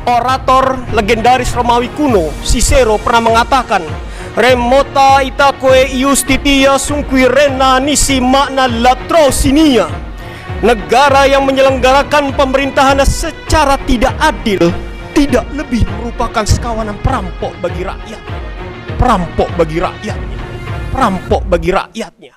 Orator legendaris Romawi kuno Cicero pernah mengatakan, "Remota itaque iustitia sunquirena nisi makna latrocinia." Negara yang menyelenggarakan pemerintahan secara tidak adil tidak lebih merupakan sekawanan perampok bagi rakyat. Perampok bagi rakyatnya. Perampok bagi rakyatnya.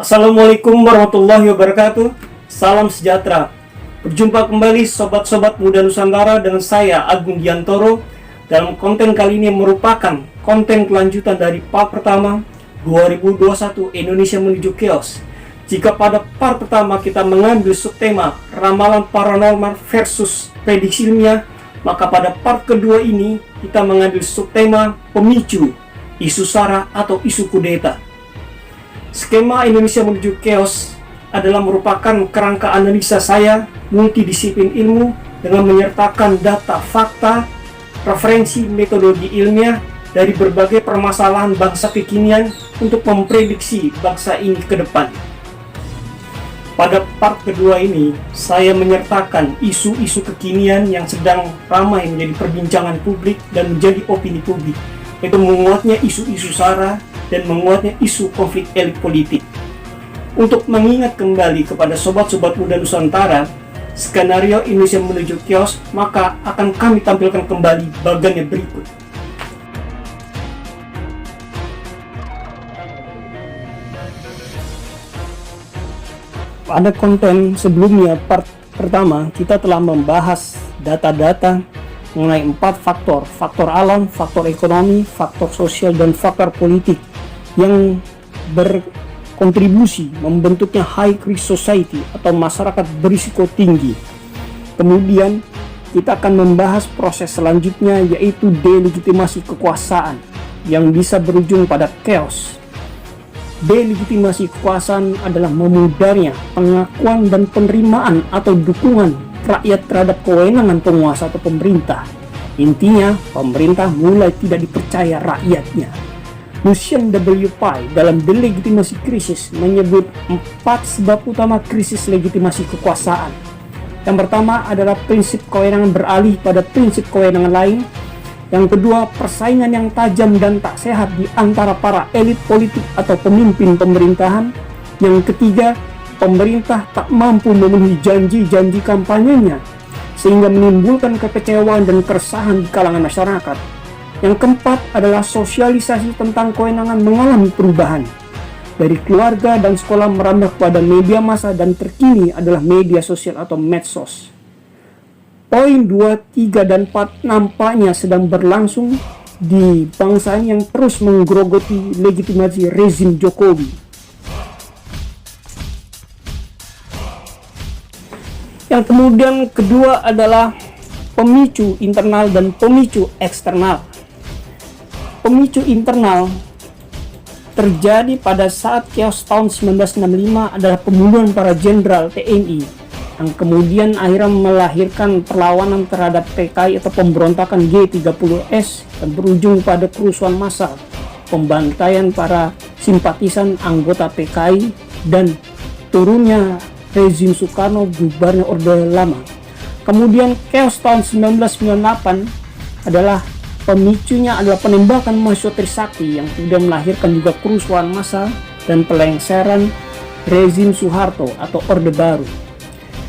Assalamualaikum warahmatullahi wabarakatuh. Salam sejahtera. Berjumpa kembali sobat-sobat muda Nusantara dengan saya Agung Giantoro. Dalam konten kali ini merupakan konten kelanjutan dari part pertama 2021 Indonesia menuju chaos. Jika pada part pertama kita mengambil subtema ramalan paranormal versus prediksi ilmiah, maka pada part kedua ini kita mengambil subtema pemicu, isu SARA atau isu kudeta. Skema Indonesia menuju chaos adalah merupakan kerangka analisa saya multidisiplin ilmu dengan menyertakan data, fakta, referensi, metodologi ilmiah dari berbagai permasalahan bangsa kekinian untuk memprediksi bangsa ini ke depan. Pada part kedua ini, saya menyertakan isu-isu kekinian yang sedang ramai menjadi perbincangan publik dan menjadi opini publik, yaitu menguatnya isu-isu SARA dan menguatnya isu konflik elit politik. Untuk mengingat kembali kepada sobat-sobat muda Nusantara, skenario Indonesia menuju chaos, maka akan kami tampilkan kembali bagiannya berikut. Pada konten sebelumnya, part pertama, kita telah membahas data-data mengenai 4 faktor: faktor alam, faktor ekonomi, faktor sosial, dan faktor politik yang berkontribusi membentuknya high risk society atau masyarakat berisiko tinggi. Kemudian kita akan membahas proses selanjutnya, yaitu delegitimasi kekuasaan yang bisa berujung pada chaos. Delegitimasi kekuasaan adalah memudarnya pengakuan dan penerimaan atau dukungan rakyat terhadap kewenangan penguasa atau pemerintah. Intinya, pemerintah mulai tidak dipercaya rakyatnya. Lucian W. Pye dalam Delegitimasi Krisis menyebut 4 sebab utama krisis legitimasi kekuasaan. Yang pertama adalah prinsip kewenangan beralih pada prinsip kewenangan lain. Yang kedua, persaingan yang tajam dan tak sehat di antara para elit politik atau pemimpin pemerintahan. Yang ketiga, pemerintah tak mampu memenuhi janji-janji kampanyenya sehingga menimbulkan kekecewaan dan keresahan di kalangan masyarakat. Yang keempat adalah sosialisasi tentang kewenangan mengalami perubahan dari keluarga dan sekolah merambah kepada media massa, dan terkini adalah media sosial atau medsos. Poin 2, 3, dan 4 nampaknya sedang berlangsung di bangsa yang terus menggerogoti legitimasi rezim Jokowi. Yang kemudian kedua adalah pemicu internal dan pemicu eksternal. Pemicu internal terjadi pada saat chaos tahun 1965 adalah pembunuhan para jenderal TNI yang kemudian akhirnya melahirkan perlawanan terhadap PKI atau pemberontakan G30S dan berujung pada kerusuhan massal, pembantaian para simpatisan anggota PKI, dan turunnya rezim Soekarno, bubarnya Orde Lama. Kemudian chaos tahun 1998 adalah pemicunya adalah penembakan mahasiswa Trisakti yang kemudian melahirkan juga kerusuhan massal dan pelengseran rezim Soeharto atau Orde Baru.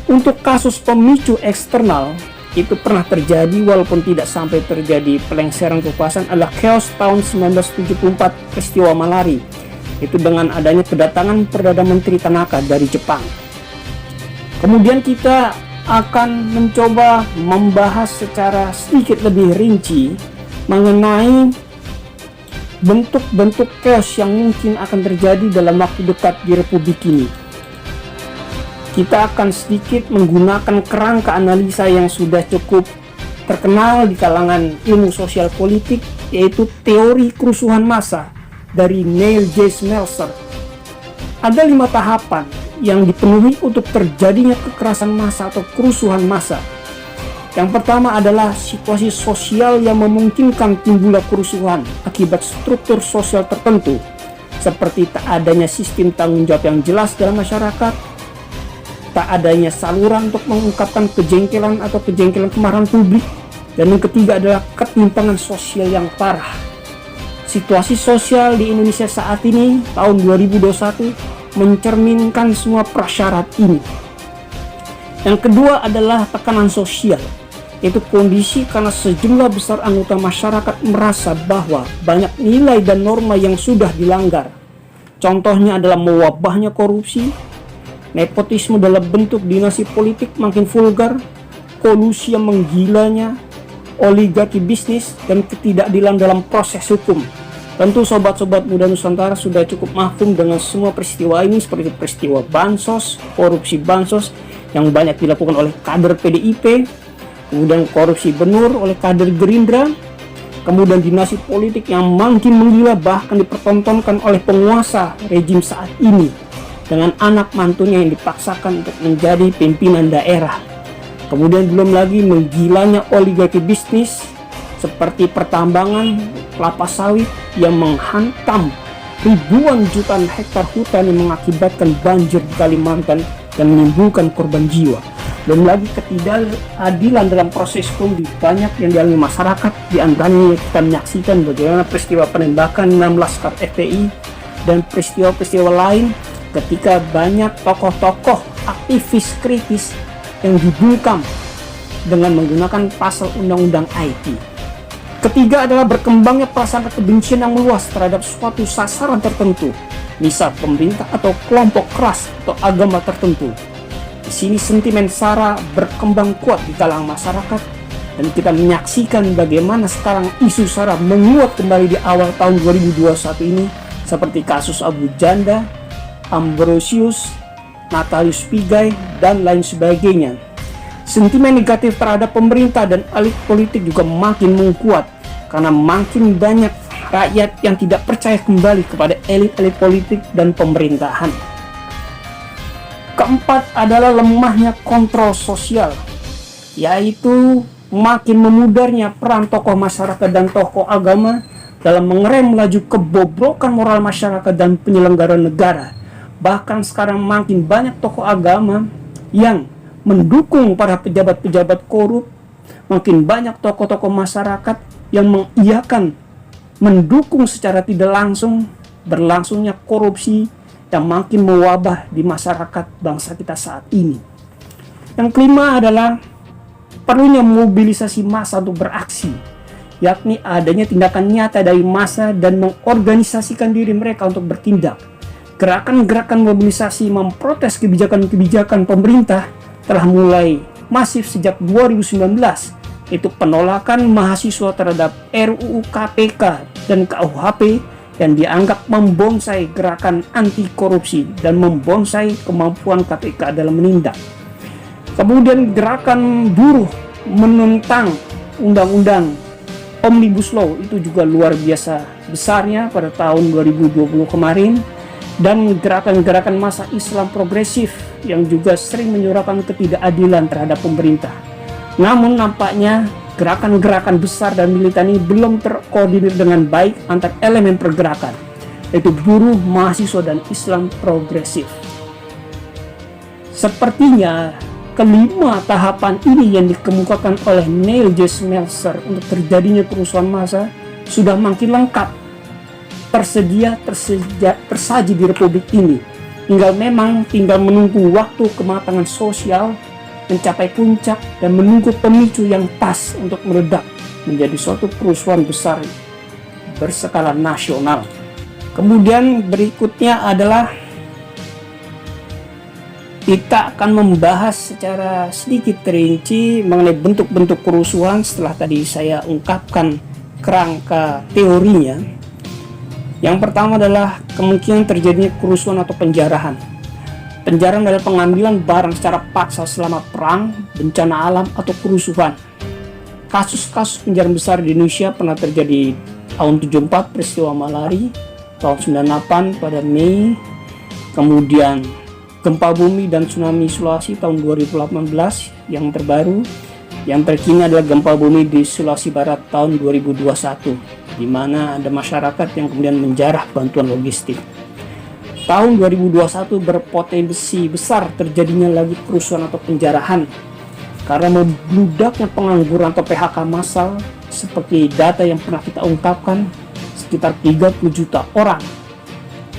Untuk kasus pemicu eksternal itu pernah terjadi walaupun tidak sampai terjadi pelengseran kekuasaan, adalah chaos tahun 1974 peristiwa Malari, itu dengan adanya kedatangan Perdana Menteri Tanaka dari Jepang. Kemudian kita akan mencoba membahas secara sedikit lebih rinci mengenai bentuk-bentuk chaos yang mungkin akan terjadi dalam waktu dekat di Republik ini. Kita akan sedikit menggunakan kerangka analisa yang sudah cukup terkenal di kalangan ilmu sosial politik, yaitu teori kerusuhan massa dari Neil J. Smeltzer. Ada 5 tahapan yang dipenuhi untuk terjadinya kekerasan massa atau kerusuhan massa. Yang pertama adalah situasi sosial yang memungkinkan timbulnya kerusuhan akibat struktur sosial tertentu, seperti tak adanya sistem tanggung jawab yang jelas dalam masyarakat, tak adanya saluran untuk mengungkapkan kejengkelan atau kemarahan publik, dan yang ketiga adalah ketimpangan sosial yang parah. Situasi sosial di Indonesia saat ini, tahun 2021, mencerminkan semua prasyarat ini. Yang kedua adalah tekanan sosial, yaitu kondisi karena sejumlah besar anggota masyarakat merasa bahwa banyak nilai dan norma yang sudah dilanggar. Contohnya adalah mewabahnya korupsi, nepotisme dalam bentuk dinasti politik makin vulgar, kolusi yang menggilanya, oligarki bisnis, dan ketidakadilan dalam proses hukum. Tentu sobat-sobat muda Nusantara sudah cukup mahfum dengan semua peristiwa ini, seperti peristiwa bansos, korupsi bansos yang banyak dilakukan oleh kader PDIP, kemudian korupsi benur oleh kader Gerindra, kemudian dinasti politik yang makin menggila bahkan dipertontonkan oleh penguasa rejim saat ini dengan anak mantunya yang dipaksakan untuk menjadi pimpinan daerah. Kemudian belum lagi menggilanya oligarki bisnis seperti pertambangan kelapa sawit yang menghantam ribuan jutaan hektar hutan yang mengakibatkan banjir di Kalimantan dan menimbulkan korban jiwa. Belum lagi ketidakadilan dalam proses hukum di banyak yang dialami masyarakat. Di antaranya kita menyaksikan bagaimana peristiwa penembakan 16 laskar FPI dan peristiwa-peristiwa lain ketika banyak tokoh-tokoh aktivis kritis yang dibungkam dengan menggunakan pasal undang-undang IT. Ketiga adalah berkembangnya prasangka kebencian yang meluas terhadap suatu sasaran tertentu, misal pemerintah atau kelompok keras atau agama tertentu. Di sini sentimen SARA berkembang kuat di kalangan masyarakat, dan kita menyaksikan bagaimana sekarang isu SARA menguat kembali di awal tahun 2021 ini, seperti kasus Abu Janda, Ambrosius, Natalius Pigai, dan lain sebagainya. Sentimen negatif terhadap pemerintah dan elit politik juga makin menguat karena makin banyak rakyat yang tidak percaya kembali kepada elit-elit politik dan pemerintahan. Keempat adalah lemahnya kontrol sosial, yaitu makin memudarnya peran tokoh masyarakat dan tokoh agama dalam mengerem laju kebobrokan moral masyarakat dan penyelenggara negara. Bahkan sekarang makin banyak tokoh agama yang mendukung para pejabat-pejabat korup, makin banyak tokoh-tokoh masyarakat yang mengiyakan, mendukung secara tidak langsung berlangsungnya korupsi yang makin mewabah di masyarakat bangsa kita saat ini. Yang kelima adalah perlunya mobilisasi massa untuk beraksi, yakni adanya tindakan nyata dari massa dan mengorganisasikan diri mereka untuk bertindak. Gerakan-gerakan mobilisasi memprotes kebijakan-kebijakan pemerintah telah mulai masif sejak 2019, yaitu penolakan mahasiswa terhadap RUU KPK dan KUHP yang dianggap membonsai gerakan anti korupsi dan membonsai kemampuan KPK dalam menindak. Kemudian gerakan buruh menentang undang-undang Omnibus Law itu juga luar biasa besarnya pada tahun 2020 kemarin. Dan gerakan-gerakan massa Islam progresif yang juga sering menyuarakan ketidakadilan terhadap pemerintah. Namun nampaknya gerakan-gerakan besar dan militan ini belum terkoordinir dengan baik antar elemen pergerakan, yaitu buruh, mahasiswa, dan Islam progresif. Sepertinya kelima tahapan ini yang dikemukakan oleh Neil J. Smeltzer untuk terjadinya kerusuhan massa sudah makin lengkap tersaji di Republik ini. Tinggal menunggu waktu kematangan sosial mencapai puncak dan menunggu pemicu yang pas untuk meledak menjadi suatu kerusuhan besar berskala nasional. Kemudian berikutnya adalah Kita akan membahas secara sedikit rinci mengenai bentuk-bentuk kerusuhan setelah tadi saya ungkapkan kerangka teorinya. Yang pertama adalah kemungkinan terjadinya kerusuhan atau penjarahan. Penjarahan adalah pengambilan barang secara paksa selama perang, bencana alam, atau kerusuhan. Kasus-kasus penjarahan besar di Indonesia pernah terjadi tahun 74 peristiwa Malari, tahun 98 pada Mei, kemudian gempa bumi dan tsunami Sulawesi tahun 2018 yang terbaru. Yang terkini adalah gempa bumi di Sulawesi Barat tahun 2021, di mana ada masyarakat yang kemudian menjarah bantuan logistik. Tahun 2021 berpotensi besar terjadinya lagi kerusuhan atau penjarahan karena membludaknya pengangguran atau PHK massal seperti data yang pernah kita ungkapkan sekitar 30 juta orang.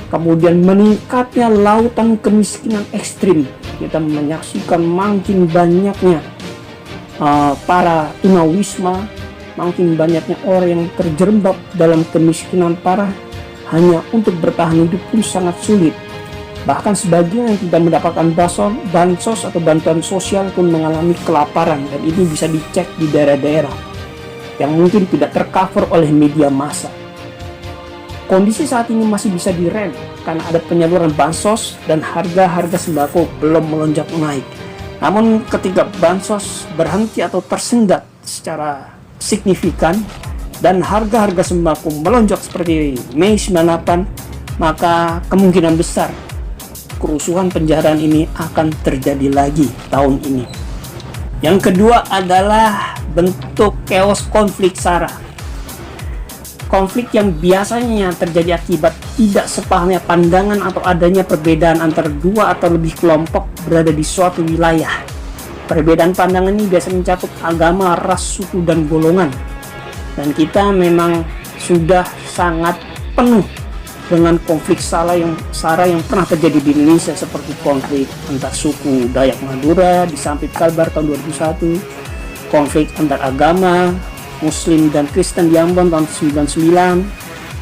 Kemudian meningkatnya lautan kemiskinan ekstrim. Kita menyaksikan makin banyaknya para tunawisma, makin banyaknya orang yang terjerembab dalam kemiskinan parah hanya untuk bertahan hidup pun sangat sulit. Bahkan sebagian yang tidak mendapatkan bansos atau bantuan sosial pun mengalami kelaparan, dan ini bisa dicek di daerah-daerah yang mungkin tidak tercover oleh media massa. Kondisi saat ini masih bisa direm karena ada penyaluran bansos dan harga-harga sembako belum melonjak naik. Namun ketika bansos berhenti atau tersendat secara signifikan dan harga-harga sembako melonjak seperti Mei 98, maka kemungkinan besar kerusuhan penjarahan ini akan terjadi lagi tahun ini. Yang kedua adalah bentuk chaos konflik SARA. Konflik yang biasanya terjadi akibat tidak sepahamnya pandangan atau adanya perbedaan antara dua atau lebih kelompok berada di suatu wilayah. Perbedaan pandangan ini biasanya mencakup agama, ras, suku, dan golongan. Dan kita memang sudah sangat penuh dengan konflik SARA yang pernah terjadi di Indonesia, seperti konflik antar suku Dayak Madura di Sampit Kalbar tahun 2001, konflik antar agama Muslim dan Kristen di Ambon tahun 99,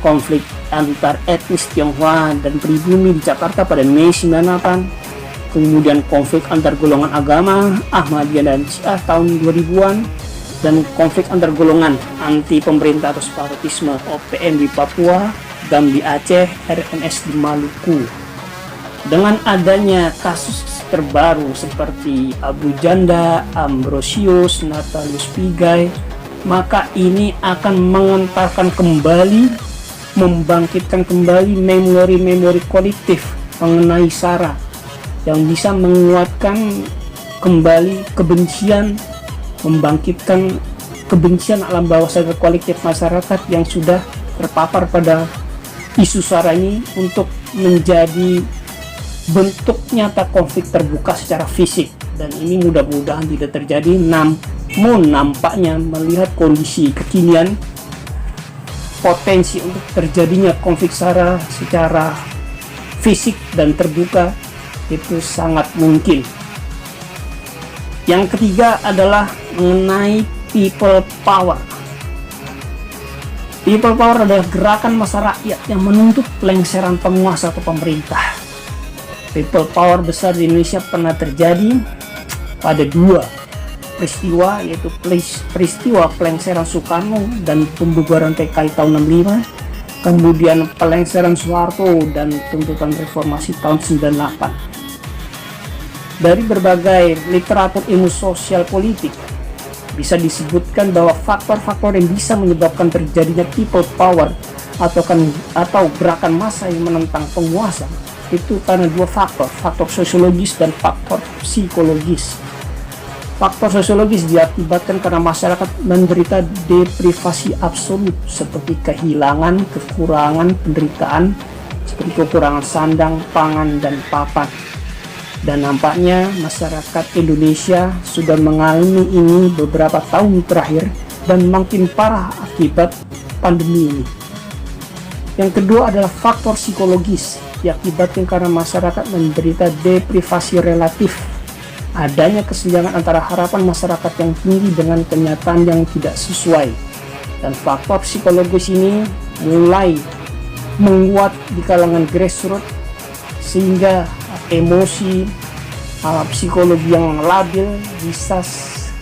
konflik antar etnis Tionghoa dan pribumi di Jakarta pada Mei 98, kemudian konflik antar golongan agama Ahmadiyah dan Syiah tahun 2000-an, dan konflik antar golongan anti pemerintah atau separatisme OPM di Papua, GAM di Aceh, RNS di Maluku. Dengan adanya kasus terbaru seperti Abu Janda, Ambrosius, Natalius Pigai, maka ini akan mengantarkan kembali, membangkitkan kembali memori-memori kolektif mengenai SARA yang bisa menguatkan kembali kebencian, membangkitkan kebencian alam bawah sadar kolektif masyarakat yang sudah terpapar pada isu SARA ini untuk menjadi bentuk nyata konflik terbuka secara fisik. Dan ini mudah-mudahan tidak terjadi, namun nampaknya melihat kondisi kekinian, potensi untuk terjadinya konflik SARA secara fisik dan terbuka itu sangat mungkin. Yang ketiga adalah mengenai people power. People power adalah gerakan massa rakyat yang menuntut pelengseran penguasa atau pemerintah. People power besar di Indonesia pernah terjadi pada dua peristiwa, yaitu peristiwa pelengseran Soekarno dan pembubaran PKI tahun 65, kemudian pelengseran Soeharto dan tuntutan reformasi tahun 98. Dari berbagai literatur ilmu sosial politik bisa disebutkan bahwa faktor-faktor yang bisa menyebabkan terjadinya people power atau gerakan massa yang menentang penguasa itu karena dua faktor, faktor sosiologis dan faktor psikologis. Faktor sosiologis diakibatkan karena masyarakat menderita deprivasi absolut seperti kehilangan, kekurangan, penderitaan seperti kekurangan sandang, pangan, dan papan. Dan nampaknya masyarakat Indonesia sudah mengalami ini beberapa tahun terakhir dan makin parah akibat pandemi ini. Yang kedua adalah faktor psikologis, diakibatkan karena masyarakat menderita deprivasi relatif. Adanya kesenjangan antara harapan masyarakat yang tinggi dengan kenyataan yang tidak sesuai. Dan faktor psikologis ini mulai menguat di kalangan grassroots sehingga emosi, psikologi yang labil bisa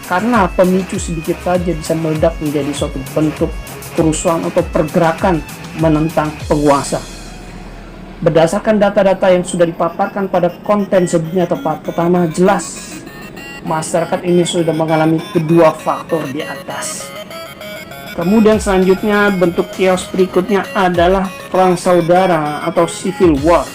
karena pemicu sedikit saja bisa meledak menjadi suatu bentuk kerusuhan atau pergerakan menentang penguasa. Berdasarkan data-data yang sudah dipaparkan pada konten sebelumnya atau part pertama, jelas masyarakat ini sudah mengalami kedua faktor di atas. Kemudian selanjutnya bentuk chaos berikutnya adalah perang saudara atau civil war.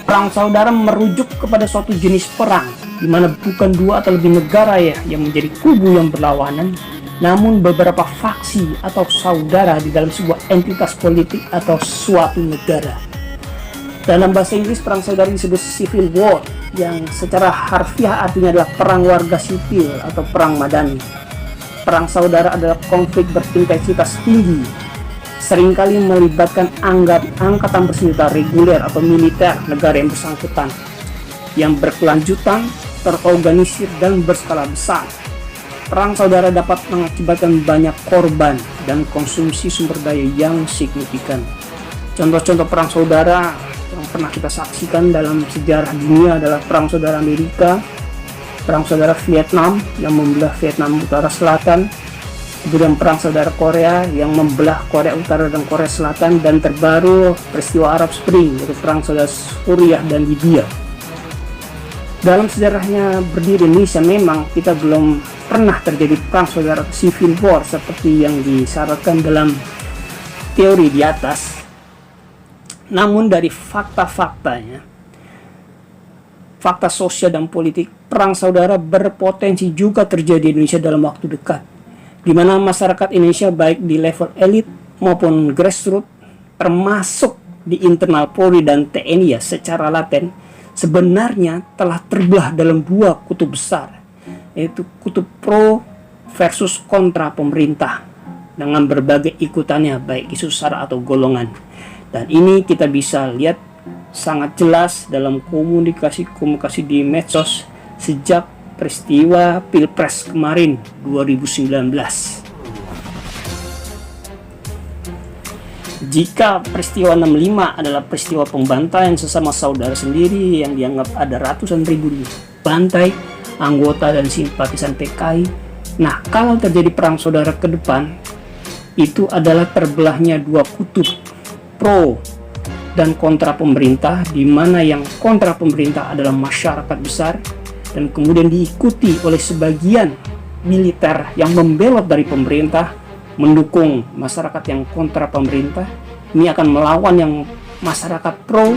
Perang saudara merujuk kepada suatu jenis perang di mana bukan dua atau lebih negara yang menjadi kubu yang berlawanan, namun beberapa faksi atau saudara di dalam sebuah entitas politik atau suatu negara. Dalam bahasa Inggris, perang saudara disebut civil war, yang secara harfiah artinya adalah perang warga sipil atau perang madani. Perang saudara adalah konflik berintensitas tinggi, seringkali melibatkan angkatan bersenjata reguler atau militer negara yang bersangkutan, yang berkelanjutan, terorganisir, dan berskala besar. Perang saudara dapat mengakibatkan banyak korban dan konsumsi sumber daya yang signifikan. Contoh-contoh perang saudara yang pernah kita saksikan dalam sejarah dunia adalah perang saudara Amerika, perang saudara Vietnam yang membelah Vietnam Utara Selatan, kemudian perang saudara Korea yang membelah Korea Utara dan Korea Selatan, dan terbaru peristiwa Arab Spring yaitu perang saudara Suriah dan Libya. Dalam sejarahnya berdiri Indonesia memang kita belum pernah terjadi perang saudara civil war seperti yang disyaratkan dalam teori di atas. Namun dari fakta-faktanya, fakta sosial dan politik, perang saudara berpotensi juga terjadi di Indonesia dalam waktu dekat, di mana masyarakat Indonesia baik di level elit maupun grassroots, termasuk di internal Polri dan TNI secara laten, sebenarnya telah terbelah dalam dua kutub besar, yaitu kutub pro versus kontra pemerintah dengan berbagai ikutannya baik isu sara atau golongan. Dan ini kita bisa lihat sangat jelas dalam komunikasi di medsos sejak peristiwa Pilpres kemarin 2019. Jika peristiwa 65 adalah peristiwa pembantaian sesama saudara sendiri yang dianggap ada ratusan ribu dibantai anggota dan simpatisan PKI, nah kalau terjadi perang saudara ke depan, itu adalah terbelahnya dua kutub, pro dan kontra pemerintah, di mana yang kontra pemerintah adalah masyarakat besar dan kemudian diikuti oleh sebagian militer yang membelot dari pemerintah mendukung masyarakat yang kontra pemerintah. Ini akan melawan yang masyarakat pro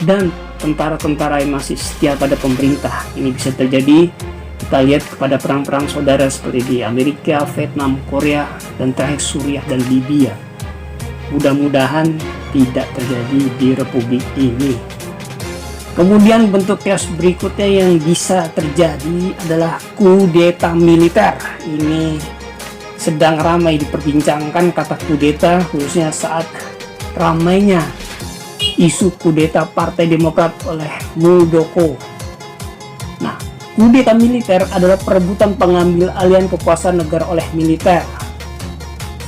dan tentara-tentara yang masih setia pada pemerintah. Ini bisa terjadi, kita lihat kepada perang-perang saudara seperti di Amerika, Vietnam, Korea, dan terakhir Suriah dan Libya. Mudah-mudahan tidak terjadi di Republik ini. Kemudian bentuk chaos berikutnya yang bisa terjadi adalah kudeta militer. Ini sedang ramai diperbincangkan kata kudeta, khususnya saat ramainya isu kudeta Partai Demokrat oleh Muldoko. Nah, kudeta militer adalah perebutan pengambil alihan kekuasaan negara oleh militer.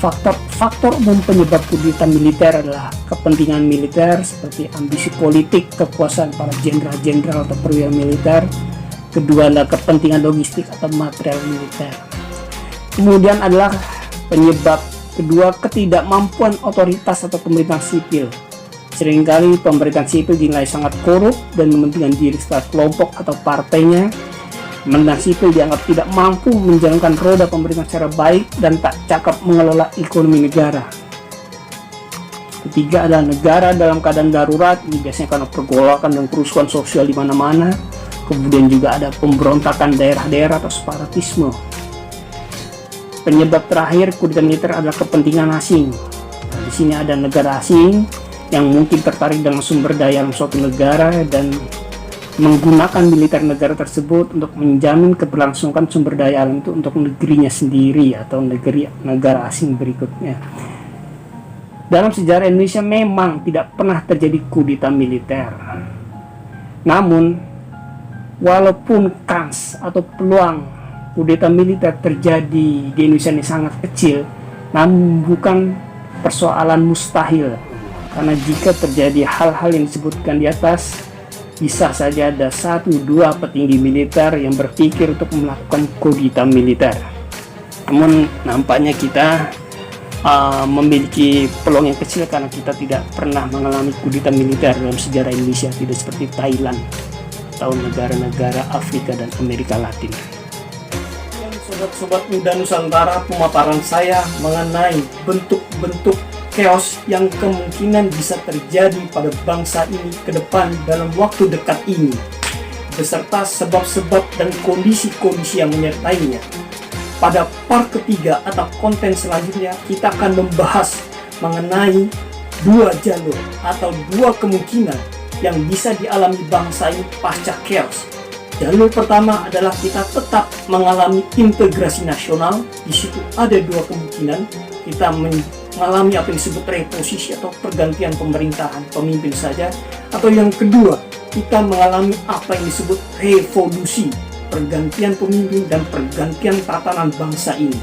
Faktor umum penyebab kudeta militer adalah kepentingan militer seperti ambisi politik, kekuasaan para jenderal-jenderal atau perwira militer. Kedua adalah kepentingan logistik atau material militer. Kemudian adalah penyebab kedua, ketidakmampuan otoritas atau pemerintahan sipil. Seringkali pemerintahan sipil dinilai sangat korup dan mementingkan diri setelah kelompok atau partainya. Pemerintahan sipil dianggap tidak mampu menjalankan roda pemerintahan secara baik dan tak cakap mengelola ekonomi negara. Ketiga adalah negara dalam keadaan darurat. Ini biasanya karena pergolakan dan kerusuhan sosial di mana-mana. Kemudian juga ada pemberontakan daerah-daerah atau separatisme. Penyebab terakhir kudeta militer adalah kepentingan asing. Nah, di sini ada negara asing yang mungkin tertarik dengan sumber daya dalam suatu negara dan menggunakan militer negara tersebut untuk menjamin keberlangsungan sumber daya alam itu untuk negerinya sendiri atau negara asing berikutnya. Dalam sejarah Indonesia memang tidak pernah terjadi kudeta militer. Namun, walaupun kans atau peluang kudeta militer terjadi di Indonesia ini sangat kecil, namun bukan persoalan mustahil. Karena jika terjadi hal-hal yang disebutkan di atas, bisa saja ada 1-2 petinggi militer yang berpikir untuk melakukan kudeta militer. Namun nampaknya kita memiliki peluang yang kecil karena kita tidak pernah mengalami kudeta militer dalam sejarah Indonesia, tidak seperti Thailand atau negara-negara Afrika dan Amerika Latin. Sobat-sobat muda Nusantara, pemaparan saya mengenai bentuk-bentuk chaos yang kemungkinan bisa terjadi pada bangsa ini ke depan dalam waktu dekat ini, beserta sebab-sebab dan kondisi-kondisi yang menyertainya. Pada part ketiga atau konten selanjutnya, kita akan membahas mengenai 2 jalur atau 2 kemungkinan yang bisa dialami bangsa ini pasca chaos. Jalur pertama adalah kita tetap mengalami integrasi nasional. Di situ ada 2 kemungkinan, kita mengalami apa yang disebut reposisi atau pergantian pemerintahan pemimpin saja, atau yang kedua kita mengalami apa yang disebut revolusi, pergantian pemimpin dan pergantian tatanan bangsa ini.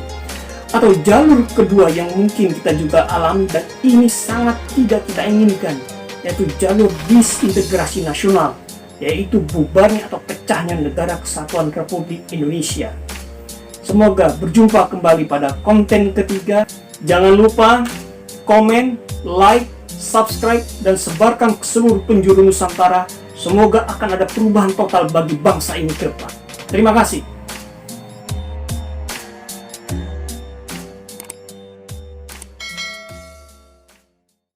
Atau jalur kedua yang mungkin kita juga alami dan ini sangat tidak kita inginkan, yaitu jalur disintegrasi nasional, yaitu bubarnya atau pecahnya Negara Kesatuan Republik Indonesia. Semoga berjumpa kembali pada konten ketiga. Jangan lupa komen, like, subscribe, dan sebarkan ke seluruh penjuru Nusantara. Semoga akan ada perubahan total bagi bangsa ini ke depan. Terima kasih.